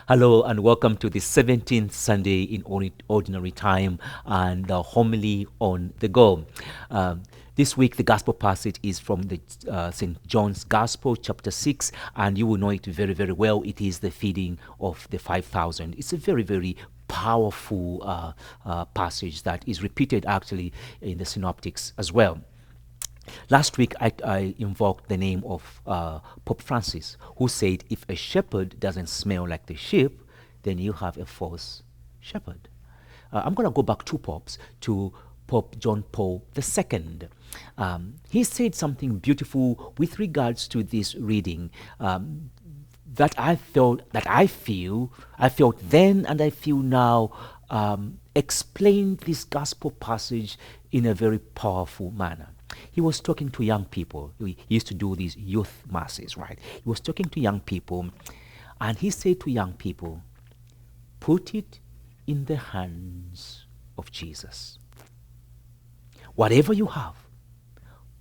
Hello and welcome to the 17th Sunday in Ordinary Time and the homily on the go. This week, the gospel passage is from the St. John's Gospel, chapter 6, and you will know it very, very well. It is the feeding of the 5,000. It's a very, very powerful passage that is repeated actually in the synoptics as well. Last week, I invoked the name of Pope Francis, who said, if a shepherd doesn't smell like the sheep, then you have a false shepherd. I'm going to go back two popes, to Pope John Paul II. He said something beautiful with regards to this reading that I felt then and I feel now explained this gospel passage in a very powerful manner. He was talking to young people. He used to do these youth masses, right? He was talking to young people, and he said to young people, put it in the hands of Jesus. Whatever you have,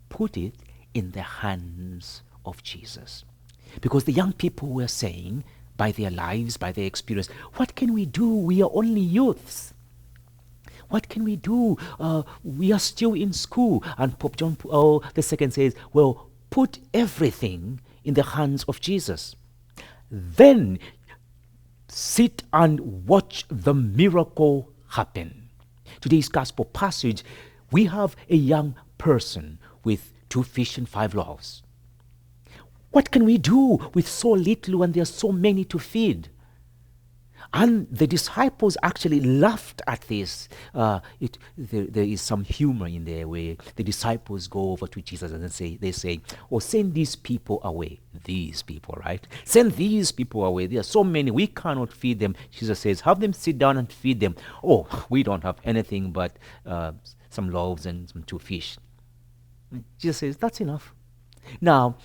put it in the hands of Jesus. Because the young people were saying, by their lives, by their experience, what can we do? We are only youths. What can we do? We are still in school. And Pope John Paul II says, well, put everything in the hands of Jesus. Then sit and watch the miracle happen. Today's gospel passage, we have a young person with 2 fish and 5 loaves. What can we do with so little when there are so many to feed? And the disciples actually laughed at this. There is some humor in there where the disciples go over to Jesus and they say, oh, send these people away. These people, right? Send these people away. There are so many. We cannot feed them. Jesus says, have them sit down and feed them. Oh, we don't have anything but some loaves and some 2 fish. Jesus says, that's enough. Now,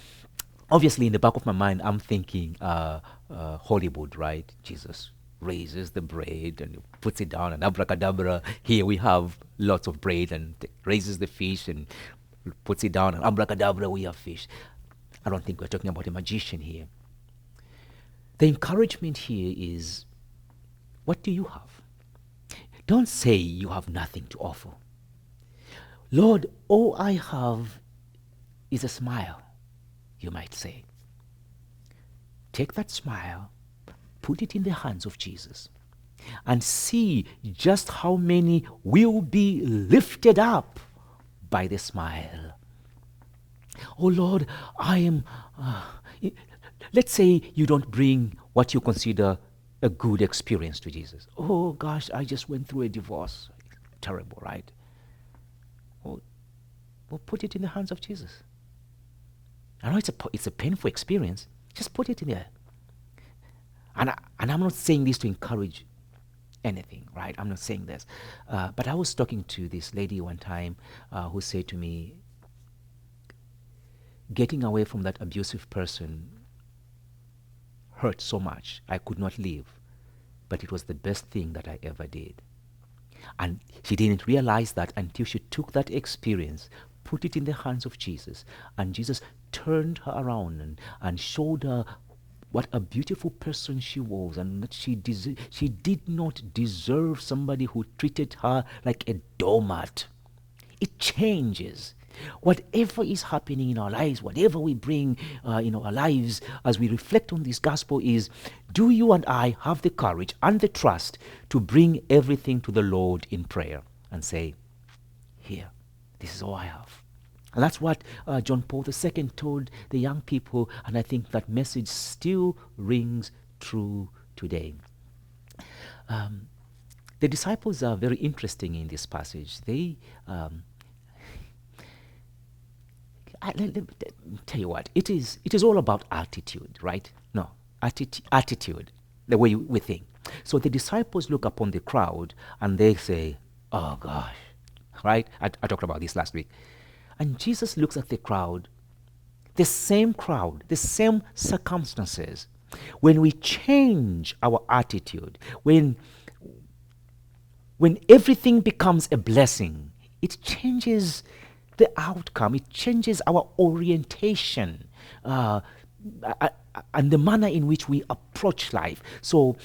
obviously, in the back of my mind, I'm thinking Hollywood, right? Jesus raises the bread and puts it down, and abracadabra, here we have lots of bread, and raises the fish and puts it down, and abracadabra, we have fish. I don't think we're talking about a magician here. The encouragement here is, what do you have? Don't say you have nothing to offer. Lord, all I have is a smile, you might say. Take that smile, put it in the hands of Jesus, and see just how many will be lifted up by the smile. Oh Lord, I am... let's say you don't bring what you consider a good experience to Jesus. Oh gosh, I just went through a divorce. Terrible, right? Well, put it in the hands of Jesus. I know it's a painful experience. Just put it in there. And I'm not saying this to encourage anything, right? I'm not saying this. But I was talking to this lady one time who said to me, getting away from that abusive person hurt so much. I could not leave. But it was the best thing that I ever did. And she didn't realize that until she took that experience, put it in the hands of Jesus, and Jesus turned her around and showed her what a beautiful person she was, and that she did not deserve somebody who treated her like a doormat. It changes. Whatever is happening in our lives, whatever we bring in our lives as we reflect on this gospel is, do you and I have the courage and the trust to bring everything to the Lord in prayer and say, here, this is all I have. And that's what John Paul II told the young people, and I think that message still rings true today. The disciples are very interesting in this passage. They, let me tell you what, it is all about attitude, right? No, attitude, the way we think. So the disciples look upon the crowd and they say, oh gosh, right? I talked about this last week. And Jesus looks at the crowd, the same circumstances. When we change our attitude, when everything becomes a blessing, it changes the outcome. It changes our orientation. and the manner in which we approach life. So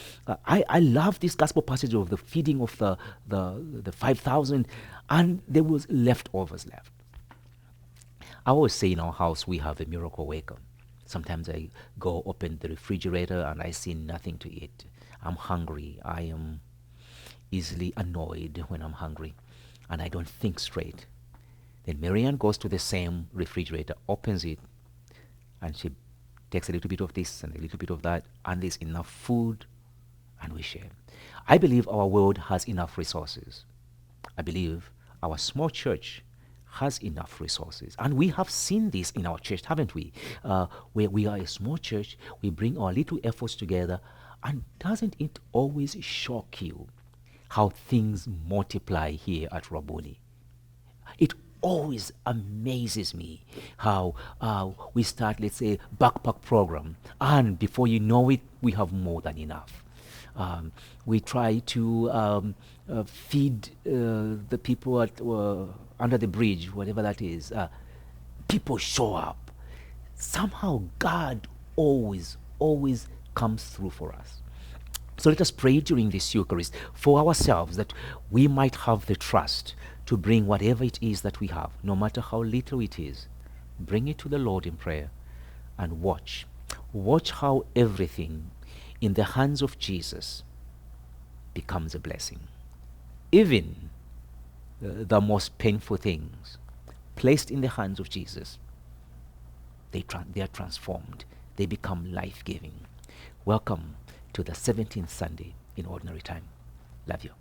I love this gospel passage of the feeding of the 5,000, and there was leftovers left. I always say in our house we have a miracle waker. Sometimes I go open the refrigerator and I see nothing to eat. I'm hungry. I am easily annoyed when I'm hungry and I don't think straight. Then Marianne goes to the same refrigerator, opens it, and she takes a little bit of this and a little bit of that, and there's enough food, and we share. I believe our world has enough resources. I believe our small church has enough resources. And we have seen this in our church, haven't we? Where we are a small church, we bring our little efforts together, and doesn't it always shock you how things multiply here at Rabuni? It always amazes me how we start, let's say, backpack program, and before you know it, we have more than enough. We try to feed the people at, under the bridge, whatever that is. People show up. Somehow God always comes through for us. So let us pray during this Eucharist for ourselves, that we might have the trust to bring whatever it is that we have, no matter how little it is. Bring it to the Lord in prayer and watch. Watch how everything in the hands of Jesus becomes a blessing. Even the most painful things placed in the hands of Jesus, they are transformed. They become life-giving. Welcome to the 17th Sunday in Ordinary Time. Love you.